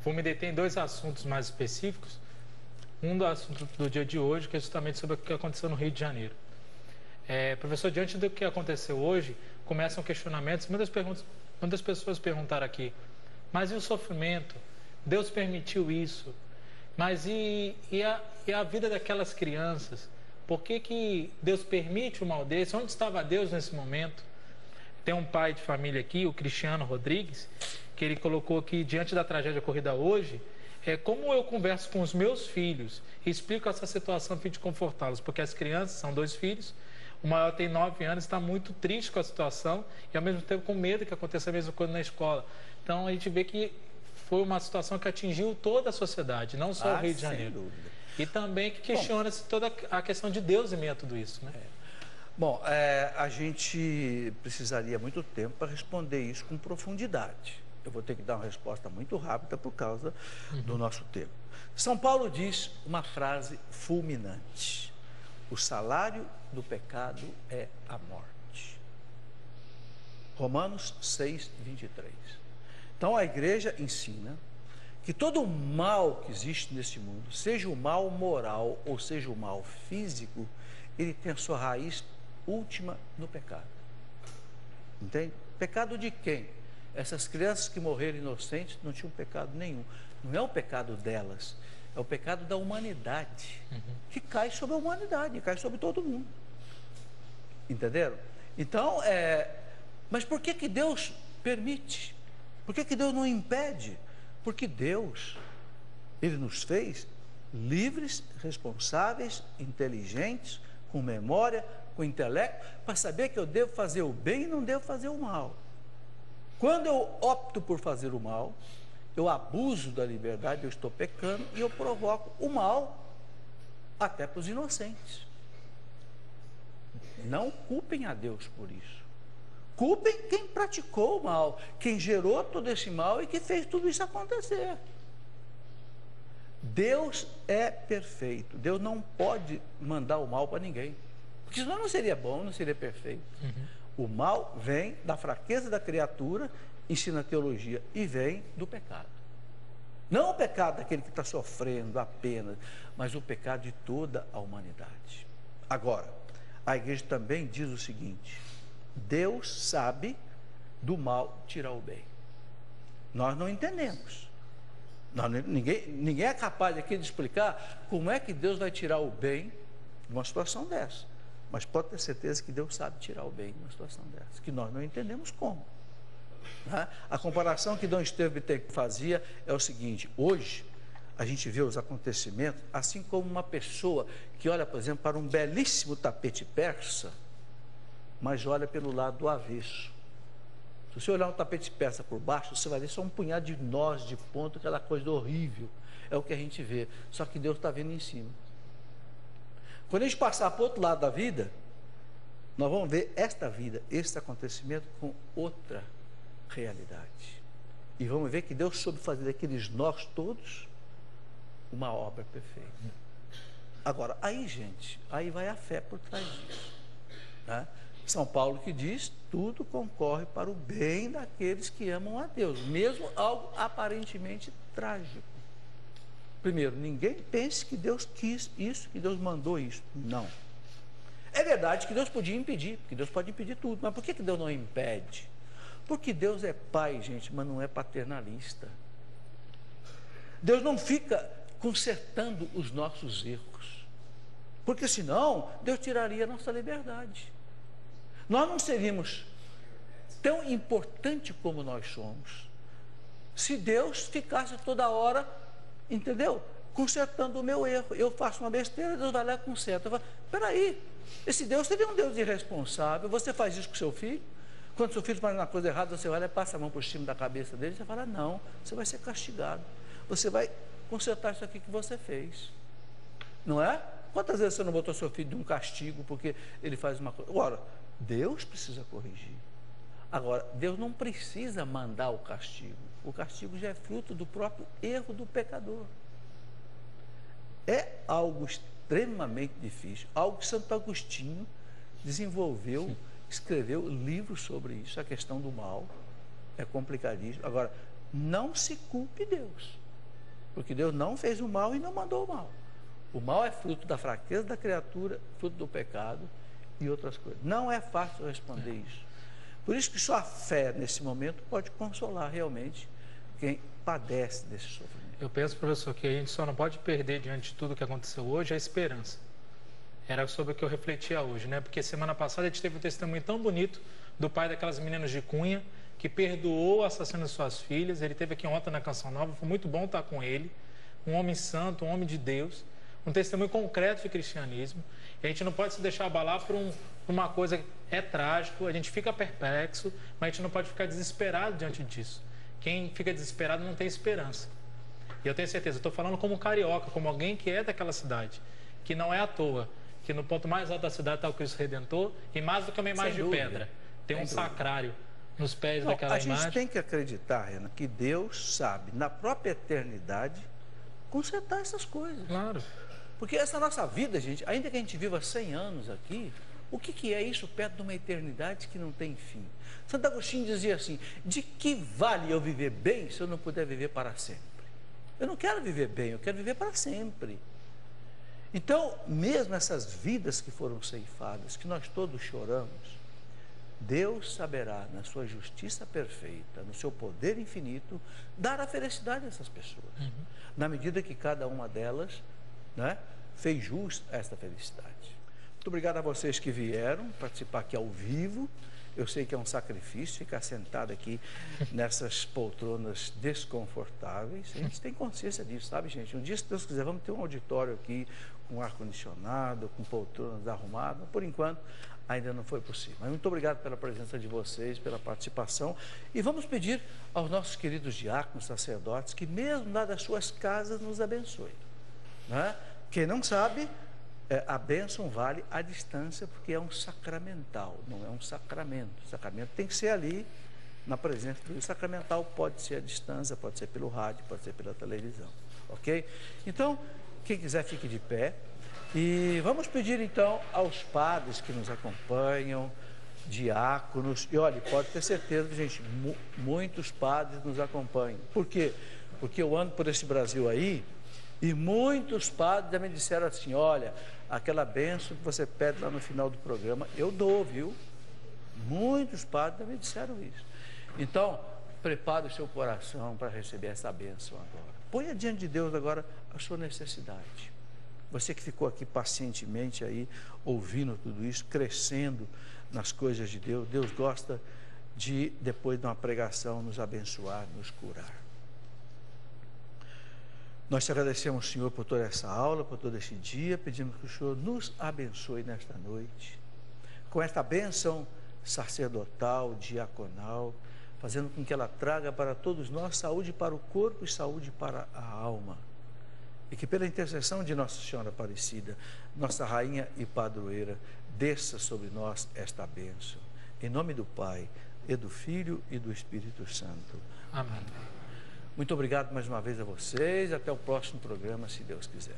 Vou me deter em dois assuntos mais específicos. Um do assunto do dia de hoje, que é justamente sobre o que aconteceu no Rio de Janeiro. Professor, diante do que aconteceu hoje, começam questionamentos. Muitas pessoas perguntaram aqui, mas e o sofrimento? Deus permitiu isso? Mas e a vida daquelas crianças? Por que Deus permite o mal desse? Onde estava Deus nesse momento? Tem um pai de família aqui, o Cristiano Rodrigues, que ele colocou aqui, diante da tragédia ocorrida hoje, como eu converso com os meus filhos e explico essa situação a fim de confortá-los, porque as crianças são 2 filhos, o maior tem 9 anos, está muito triste com a situação e ao mesmo tempo com medo que aconteça a mesma coisa na escola. Então a gente vê que foi uma situação que atingiu toda a sociedade, não só o Rio de Janeiro. Sem dúvida. E também que questiona-se toda a questão de Deus em meio a tudo isso, né? Bom, a gente precisaria muito tempo para responder isso com profundidade. Eu vou ter que dar uma resposta muito rápida por causa do nosso tempo. São Paulo diz uma frase fulminante: o salário do pecado é a morte. Romanos 6, 23. Então a igreja ensina que todo o mal que existe nesse mundo, seja o mal moral ou seja o mal físico, ele tem a sua raiz última no pecado. Entende? Pecado de quem? Essas crianças que morreram inocentes não tinham pecado nenhum. Não é o pecado delas, é o pecado da humanidade, que cai sobre a humanidade, cai sobre todo mundo. Entenderam? Então, mas por que Deus permite? Por que Deus não impede? Porque Deus, Ele nos fez livres, responsáveis, inteligentes, com memória, com intelecto, para saber que eu devo fazer o bem e não devo fazer o mal. Quando eu opto por fazer o mal, eu abuso da liberdade, eu estou pecando e eu provoco o mal até para os inocentes. Não culpem a Deus por isso. Culpem quem praticou o mal, quem gerou todo esse mal e que fez tudo isso acontecer. Deus é perfeito. Deus não pode mandar o mal para ninguém, porque senão não seria bom, não seria perfeito. O mal vem da fraqueza da criatura, ensina a teologia, e vem do pecado. Não o pecado daquele que está sofrendo apenas, mas o pecado de toda a humanidade. Agora, a igreja também diz o seguinte: Deus sabe do mal tirar o bem. Nós não entendemos. Ninguém é capaz aqui de explicar como é que Deus vai tirar o bem de uma situação dessa. Mas pode ter certeza que Deus sabe tirar o bem de uma situação dessa, que nós não entendemos como. Né? A comparação que Dom Estevão fazia é o seguinte: hoje a gente vê os acontecimentos assim como uma pessoa que olha, por exemplo, para um belíssimo tapete persa, mas olha pelo lado do avesso. Se você olhar um tapete persa por baixo, você vai ver só um punhado de nós, de ponto, aquela coisa horrível. É o que a gente vê, só que Deus está vendo em cima. Quando a gente passar para o outro lado da vida, nós vamos ver esta vida, este acontecimento com outra realidade. E vamos ver que Deus soube fazer daqueles nós todos uma obra perfeita. Agora, aí, gente, aí vai a fé por trás disso. Né? São Paulo que diz: tudo concorre para o bem daqueles que amam a Deus, mesmo algo aparentemente trágico. Primeiro, ninguém pense que Deus quis isso, que Deus mandou isso. Não. É verdade que Deus podia impedir, porque Deus pode impedir tudo, mas por que Deus não impede? Porque Deus é pai, gente, mas não é paternalista. Deus não fica consertando os nossos erros, porque senão Deus tiraria a nossa liberdade. Nós não seríamos tão importantes como nós somos se Deus ficasse toda hora, entendeu? Consertando o meu erro. Eu faço uma besteira, Deus vai lá e conserta. Espera aí, esse Deus seria um Deus irresponsável. Você faz isso com seu filho? Quando seu filho faz uma coisa errada, você olha e passa a mão por cima da cabeça dele, você fala: não, você vai ser castigado. Você vai consertar isso aqui que você fez. Não é? Quantas vezes você não botou seu filho de um castigo porque ele faz uma coisa? Agora, Deus precisa corrigir. Agora, Deus não precisa mandar o castigo. O castigo já é fruto do próprio erro do pecador. É algo extremamente difícil, algo que Santo Agostinho desenvolveu, escreveu livros sobre isso. A questão do mal é complicadíssima. Agora, não se culpe Deus. Porque Deus não fez o mal e não mandou o mal. O mal é fruto da fraqueza da criatura, fruto do pecado e outras coisas. Não é fácil responder isso. Por isso que só a fé, nesse momento, pode consolar realmente quem padece desse sofrimento. Eu penso, professor, que a gente só não pode perder diante de tudo que aconteceu hoje a esperança. Era sobre o que eu refletia hoje, né? Porque semana passada a gente teve um testemunho tão bonito do pai daquelas meninas de Cunha, que perdoou o assassino de suas filhas. Ele esteve aqui ontem na Canção Nova, foi muito bom estar com ele. Um homem santo, um homem de Deus, um testemunho concreto de cristianismo. E a gente não pode se deixar abalar por uma coisa que é trágico, a gente fica perplexo, mas a gente não pode ficar desesperado diante disso. Quem fica desesperado não tem esperança. E eu tenho certeza, eu estou falando como carioca, como alguém que é daquela cidade, que não é à toa, que no ponto mais alto da cidade está o Cristo Redentor, e mais do que uma imagem de pedra, tem um sacrário nos pés daquela imagem. A gente tem que acreditar, Renan, que Deus sabe, na própria eternidade, consertar essas coisas. Claro. Porque essa nossa vida, gente, ainda que a gente viva 100 anos aqui, o que é isso perto de uma eternidade que não tem fim? Santo Agostinho dizia assim: de que vale eu viver bem se eu não puder viver para sempre? Eu não quero viver bem, eu quero viver para sempre. Então, mesmo essas vidas que foram ceifadas, que nós todos choramos, Deus saberá, na sua justiça perfeita, no seu poder infinito, dar a felicidade a essas pessoas. Na medida que cada uma delas, né, fez jus a esta felicidade. Muito obrigado a vocês que vieram participar aqui ao vivo. Eu sei que é um sacrifício ficar sentado aqui nessas poltronas desconfortáveis. A gente tem consciência disso, sabe, gente? Um dia, se Deus quiser, vamos ter um auditório aqui com ar-condicionado, com poltronas arrumadas. Por enquanto, ainda não foi possível. Mas muito obrigado pela presença de vocês, pela participação. E vamos pedir aos nossos queridos diáconos, sacerdotes, que mesmo lá das suas casas nos abençoem. Né? Quem não sabe, a bênção vale à distância, porque é um sacramental, não é um sacramento. O sacramento tem que ser ali, na presença do sacramental. Pode ser à distância, pode ser pelo rádio, pode ser pela televisão, ok? Então, quem quiser fique de pé. E vamos pedir então aos padres que nos acompanham, diáconos, e olha, pode ter certeza, gente, muitos padres nos acompanham. Por quê? Porque eu ando por esse Brasil aí, e muitos padres já me disseram assim: olha, aquela bênção que você pede lá no final do programa, eu dou, viu? Muitos padres já me disseram isso. Então, prepare o seu coração para receber essa bênção agora. Ponha diante de Deus agora a sua necessidade. Você que ficou aqui pacientemente aí, ouvindo tudo isso, crescendo nas coisas de Deus. Deus gosta de, depois de uma pregação, nos abençoar, nos curar. Nós te agradecemos, Senhor, por toda essa aula, por todo este dia. Pedimos que o Senhor nos abençoe nesta noite, com esta bênção sacerdotal, diaconal, fazendo com que ela traga para todos nós saúde para o corpo e saúde para a alma. E que pela intercessão de Nossa Senhora Aparecida, nossa Rainha e Padroeira, desça sobre nós esta bênção. Em nome do Pai, e do Filho e do Espírito Santo. Amém. Muito obrigado mais uma vez a vocês. Até o próximo programa, se Deus quiser.